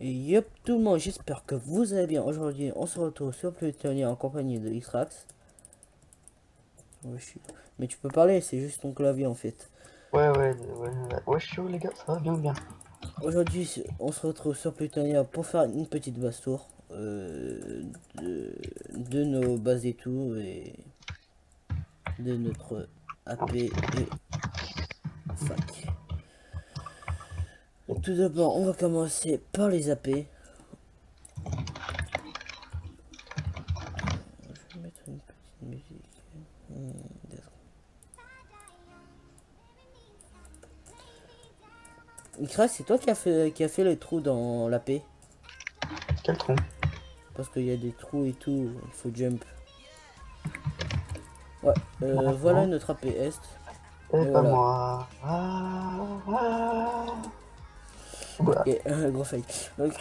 Et yop tout le monde, j'espère que vous allez bien. Aujourd'hui, on se retrouve sur Plutonia en compagnie de Xrax. Mais tu peux parler, c'est juste ton clavier en fait. Ouais, je suis chaud les gars, ça va bien ou bien? Aujourd'hui, on se retrouve sur Plutonia pour faire une petite base tour de nos bases et tout, et de notre AP et fac. Tout d'abord, on va commencer par les AP. Je vais mettre une petite musique. Deux Xrax, c'est toi qui a fait les trous dans l'AP? Quel tronc? Parce qu'il y a des trous et tout, il faut jump. Ouais, voilà Non, notre AP Est. Et c'est pas voilà. moi. Oula, Ok, gros fail. Donc,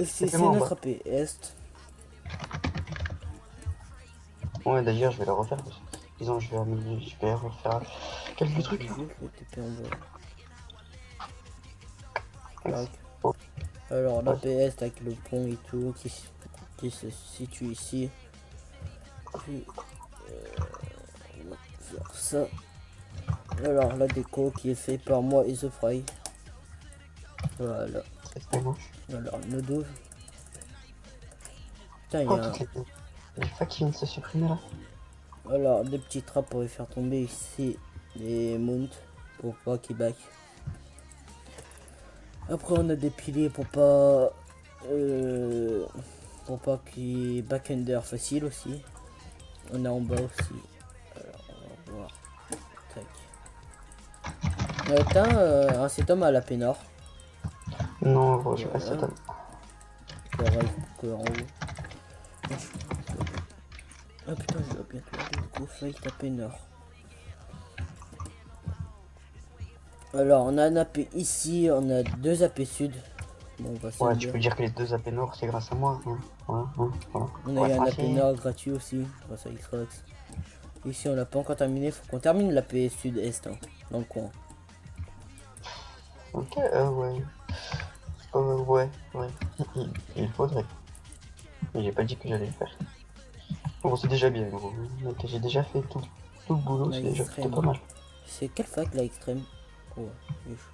c'est c'est moi en notre bas. AP Est. Ouais, d'ailleurs, je vais la refaire. Disons, je vais refaire quelques Je vais trucs. juste le TP en bas. Ex- Tac. Oh, Alors, vas-y. l'AP Est avec le pont et tout qui se situe ici. Puis, on va faire ça. Alors, la déco qui est fait par moi et The Fry. Voilà. C'est moi. Alors, nos 12. Putain, il y Oh, a un... les facs qui viennent de se supprimer là. Alors, des petits trappes pour les faire tomber ici. Les mounts pour pas qu'ils back. Après, on a des piliers pour pas qu'ils back under facile aussi. On a en bas aussi. Alors, on va voir. Tac. T'as un setum à la pénor. Non, gros, j'ai pas Voilà. cette homme. Pareil que en haut. Ah putain, je dois bientôt aller au fight à pénor. Alors, on a un AP ici, on a deux AP sud. Bon, on va se le Ouais, tu dire. peux dire que les deux AP Nord, c'est grâce à moi. Hein. Voilà. On a Ouais, eu un AP tranquille. nord gratuit aussi, grâce à Xbox. Ici, on l'a pas encore terminé, faut qu'on termine l'AP sud-est, hein, dans le coin. Ok, ouais. Ouais. Il faudrait. Mais j'ai pas dit que j'allais le faire. Bon, c'est déjà bien, gros. Donc, j'ai déjà fait tout le boulot, La c'est déjà plutôt pas extrême. mal. C'est quelle fac, la extrême? Oh, ouf,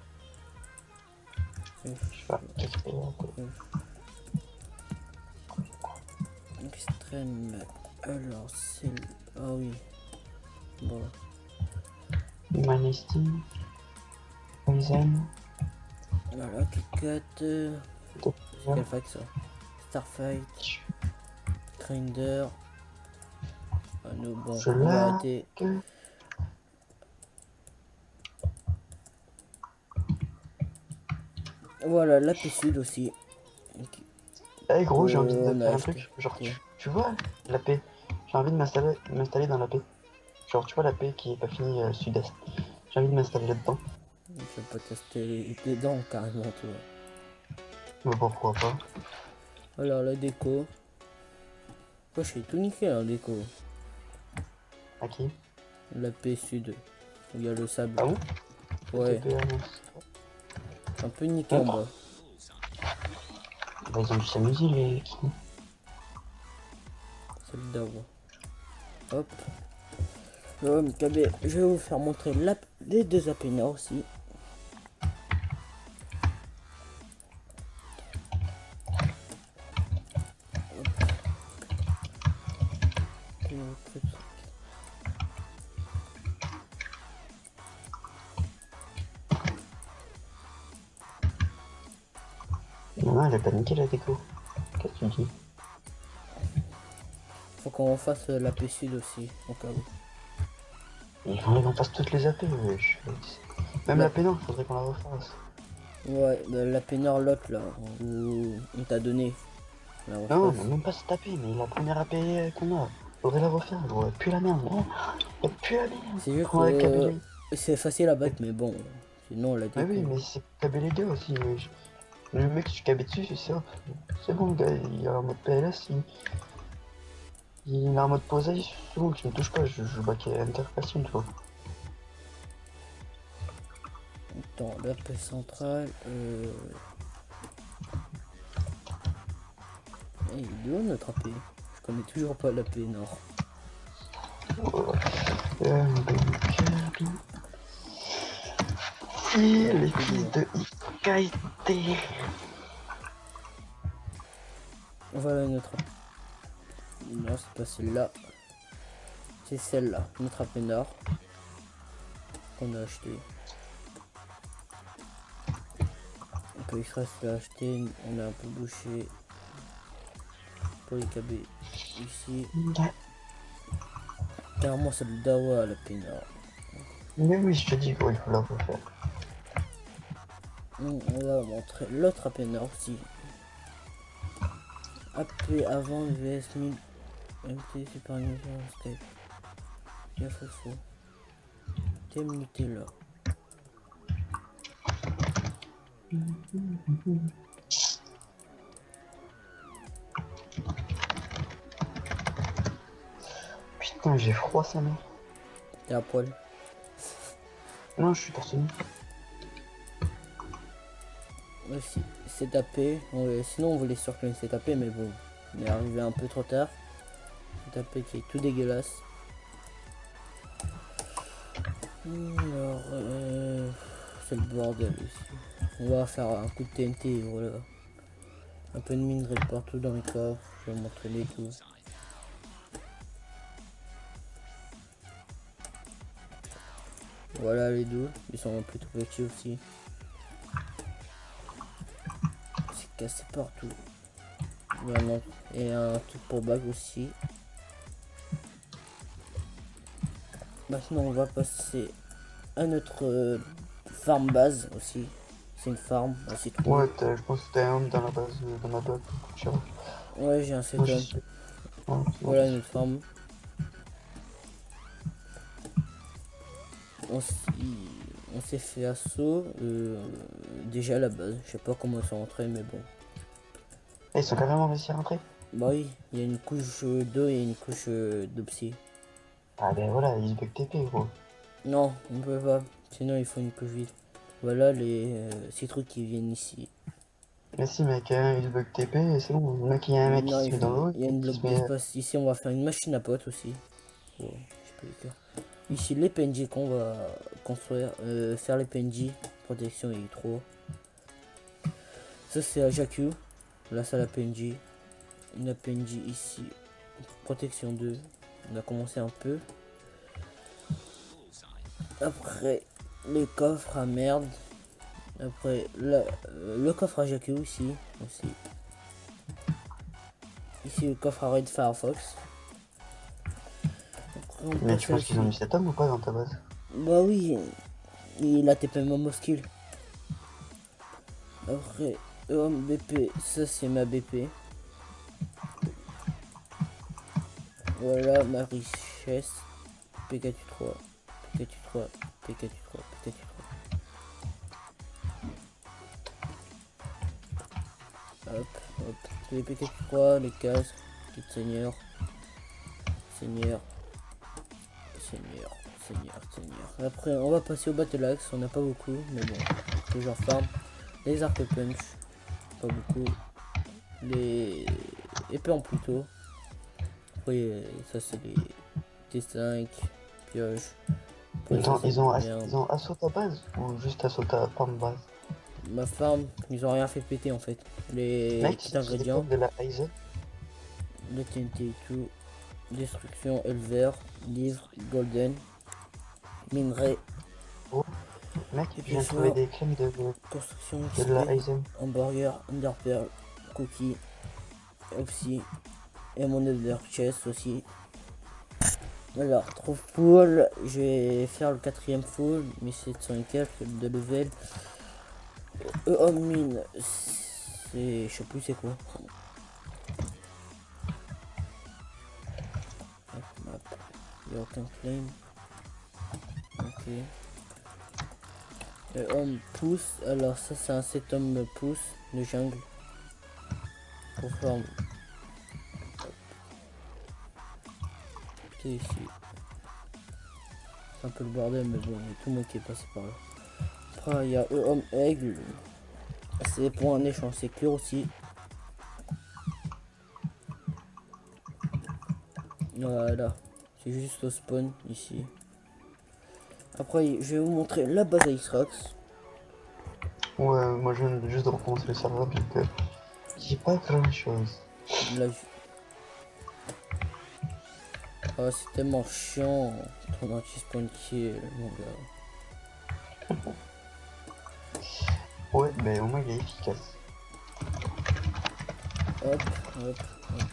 Je sais pas, ouf, qu'est-ce qu'il y a ouf. Extrême. Alors, c'est... Ah oui. Bon. Manesty, Poison, Voilà, K4. C'est quelle fac, ça? Starfight. Grinder. Ah, nous, bon, je on va arrêter. lag. Voilà, l'AP sud aussi. Ok. Eh gros, j'ai envie de On a faire un acheté. truc. Genre, Quoi? tu vois la paix. J'ai envie de m'installer dans la paix. Genre, tu vois la paix qui est pas finie sud-est. J'ai envie de m'installer là-dedans. Je vais pas tester les dents carrément, toi. Mais pourquoi pas? Alors, la déco. Moi, je suis tout nickel en déco. À qui? La paix sud, où il y a le sable. Ah bon? Ouais, TP annonce. un peu niqué en bas. Montre. Bah, ils ont dû s'amuser les. Celle d'avant. Hop. MKB, je vais vous faire montrer les deux apénas aussi. Non, elle a pas niqué la déco. Qu'est-ce que tu dis? Faut qu'on fasse la paix sud aussi, au cas où. Ils en passent toutes les AP, wesh. Même Bah, la pénal, faudrait qu'on la refasse. ouais, la pénor l'autre là, où on t'a donné. La Non, mais refasse. même pas cette AP, mais la première AP qu'on a. Faudrait la refaire, gros. Plus la merde, hein. Y'a plus la merde. C'est juste Prends avec que KBD. c'est facile à battre, mais bon, sinon la Mais oui, déco. mais c'est KBD aussi, wesh. Le mec, tu KB dessus, c'est ça. C'est bon, le gars, il a un mode PLS, il a un mode posé, c'est bon, tu ne touches pas, je back interprétation, tu vois. Attends, la paix centrale. il est où notre AP? Je connais toujours pas l'AP Nord. Et les fils de IKT. Voilà notre AP. Non, c'est pas celle-là. C'est celle-là, notre AP Nord. Qu'on a acheté. On peut extraire l'a acheté, on a un peu bouché. Pour les KB ici. Carrément c'est le Dawa l'AP Nord. Mais oui, je te dis qu'il faut la refaire. On va montrer l'autre AP Nord aussi. AP avant VS 1000 MT Super Nintendo Skype. Bien faux. T'es là. Putain, j'ai froid, ça mère. T'es à poil. Non, je suis torse nu. Aussi, c'est tapé. Sinon on voulait sur c'est tapé, mais bon, on est arrivé un peu trop tard. C'est tapé qui est tout dégueulasse. Alors, c'est le bordel ici. On va faire un coup de TNT, voilà. Un peu de minerai partout dans les coffres. Je vais montrer les tout. Voilà les deux, ils sont plutôt petits aussi. C'est cassé partout. Vraiment. Et un truc pour bague aussi. Maintenant on va passer à notre farm base aussi. C'est une farm assez trop. Ouais, je pense que t'as un dans la base, dans ma base. Ouais, j'ai un setup. Ouais, Voilà notre farm. On s'est fait assaut déjà à la base. Je sais pas comment ils sont rentrés, mais bon. Et ils sont carrément réussi à rentrer. Bah oui, il y a une couche d'eau et une couche d'opsie. Ah ben voilà, ils bug TP gros. Non, on peut pas. Sinon il faut une couche vide. Voilà ces trucs qui viennent ici. Mais si mec, il bug TP et c'est bon. Le mec, il y a un mec Non, qui se met dans l'eau. il y a une Qui bloc se met... d'espace. Ici on va faire une machine à potes aussi. Bon, je peux le faire. Ici les PNJ qu'on va construire. Faire les PNJ. Protection et 3. Ça c'est à Jakku. Là c'est la PNJ. Une PNJ ici. Protection 2. On a commencé un peu. Après les coffres à merde. Après le coffre à Jakku ici aussi. Ici le coffre à Red Firefox. Après, Mais tu penses qu'ils ont mis cet homme ou pas dans ta base? Bah oui, il a TP Momo Skill. Après, BP, ça c'est ma BP. Voilà ma richesse. PKT3, PKT3, PKT3, PKT3. Hop, hop. Les PKT3, les cases, kit seigneur. Seigneur. Après, on va passer au battle axe. On n'a pas beaucoup, mais bon, toujours farm. Les arcs punch, pas beaucoup. Les épées en plutôt. Après, ça c'est les T5, pioche. Ils ont assaut ta base ou juste assaut ta farm base? Ma farm, ils ont rien fait péter en fait. Les mec, petits ingrédients. De la Aizen. Le TNT et tout. Destruction, Elver, livre, golden, minerai. Oh, mec, Et je viens de trouver des crèmes de construction, de la Aizen. hamburger, underpearl, cookie, aussi. Et mon other chest aussi. Alors, trop full. Je vais faire le quatrième full, mais c'est 700 et quelques de level. Oh mine, c'est, je sais plus c'est quoi. Map. Il n'y a aucun claim. Ok. Homme pousse. Alors ça c'est un set homme pousse de jungle. Pour forme. Ok ici. C'est un peu le bordel mais bon, il y a tout le monde qui est passé par là. Après il y a homme aigle. C'est pour un échange sécure aussi. Voilà. C'est juste au spawn ici. Après, je vais vous montrer la base à Xrox. Ouais, moi je viens juste de recommencer le serveur, donc j'ai pas grand chose. Là, ah, c'est tellement chiant. Ton anti-spawn kill, mon gars. Ouais, mais au moins il est efficace. Hop, hop, hop.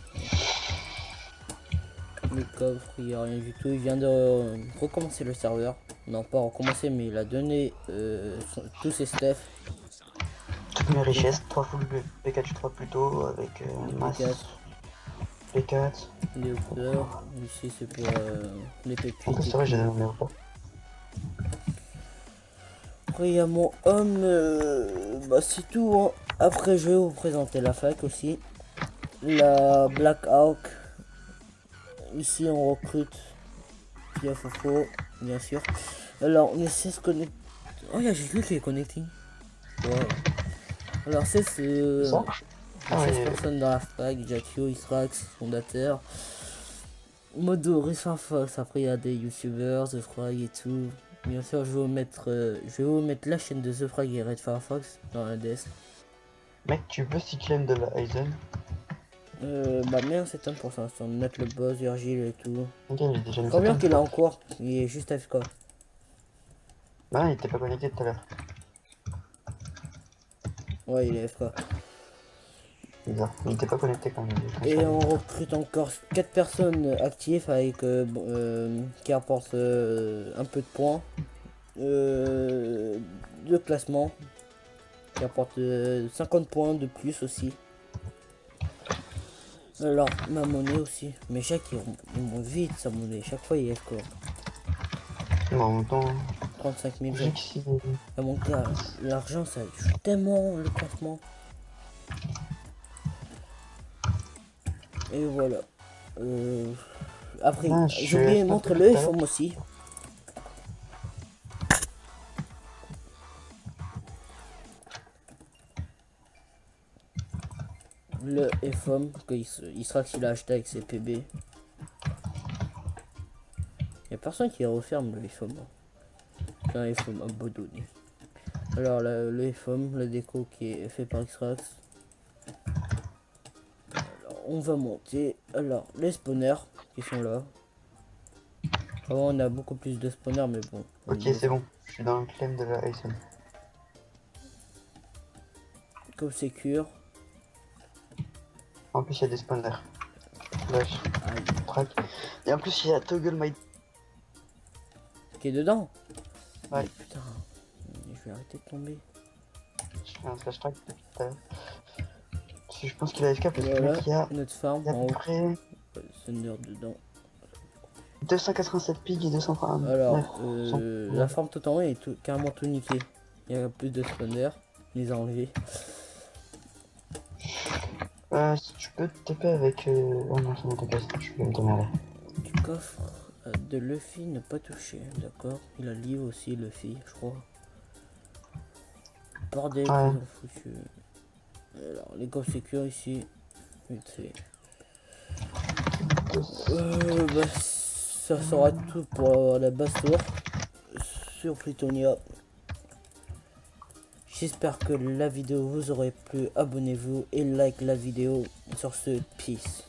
Le coffre, il n'y a rien du tout. Il vient de recommencer le serveur. Non, pas recommencer, mais il a donné tous ses stuff. Toutes mes richesses, 3 full P4 plutôt, avec Les masse P4, P4. les hauteurs. Ici, c'est pour les En plus, P8 et c'est vrai, j'ai tout. donné pas. Après, il y a mon homme. Bah, c'est tout. Hein. Après, je vais vous présenter la fac aussi. La Black Hawk. Ici, on recrute. Via Fofo, bien sûr. Alors, on essaie de se connecter. Oh, il y a juste lui qui est connecté. Wow. Alors, c'est Ça Ah 16 ouais, personnes dans la fac. Jakio, Israx, fondateur. Modo, Richard Fox. Après, il y a des youtubeurs, The Frag et tout. Bien sûr, je vais vous mettre la chaîne de The Frag et Red Firefox dans la desk. mec, tu veux cyclone de la Aizen? Bah, merde, c'est un pour ça. Mettre le boss, Virgile et tout. Ok, j'ai déjà mis ça Combien une qu'il a fois. en cours? Il est juste AFK. Bah, il était pas connecté tout à l'heure. Ouais, il est AFK. Bizarre. Il était pas connecté quand même. Et on recrute encore 4 personnes actives avec qui apportent un peu de points de classement, qui apportent 50 points de plus aussi. Alors ma monnaie aussi, mais chaque il monte vite sa monnaie, chaque fois il est quoi. Mais en même temps, 35 000 vu que si... Et mon gars, l'argent ça joue tellement le classement. Et voilà. Après, Ah, j'ai oublié de montrer le FOM aussi. Le FOM, il sera qu'il a acheté avec ses PB. Il n'y a personne qui referme le FOM. C'est un FOM abandonné. Alors le FOM, la déco qui est fait par Xrax. Alors on va monter. Alors les spawners qui sont là. Avant on a beaucoup plus de spawners mais bon. Ok, c'est bon. Je suis dans le claim de la Aizen. Comme secure. En plus, il y a des spawners. Flash, track. Et en plus, il y a Toggle My... Qui est dedans. Ouais. Mais putain. Je vais arrêter de tomber. Je fais un slash track depuis tout à l'heure. Je pense qu'il a AFK parce que Voilà, mec, il y a notre farm à en peu haut. près Thunder dedans. 287 pigs et 230. Alors, la farm tout en haut est carrément tout niqué. Il y a plus de spawners. Il les a enlevés. Si tu peux te TP avec... Oh non, c'est mon TP, je peux me démarrer. Du coffre de Luffy ne pas touché, d'accord. Il a livre aussi Luffy, je crois. Bordel, Ouais. qu'ils ont foutu. Alors, les coffres sécures ici. Vite fait. Bah, ça sera tout pour la basse tour sur Plutonia. J'espère que la vidéo vous aurait plu. Abonnez-vous et like la vidéo. Sur ce, peace.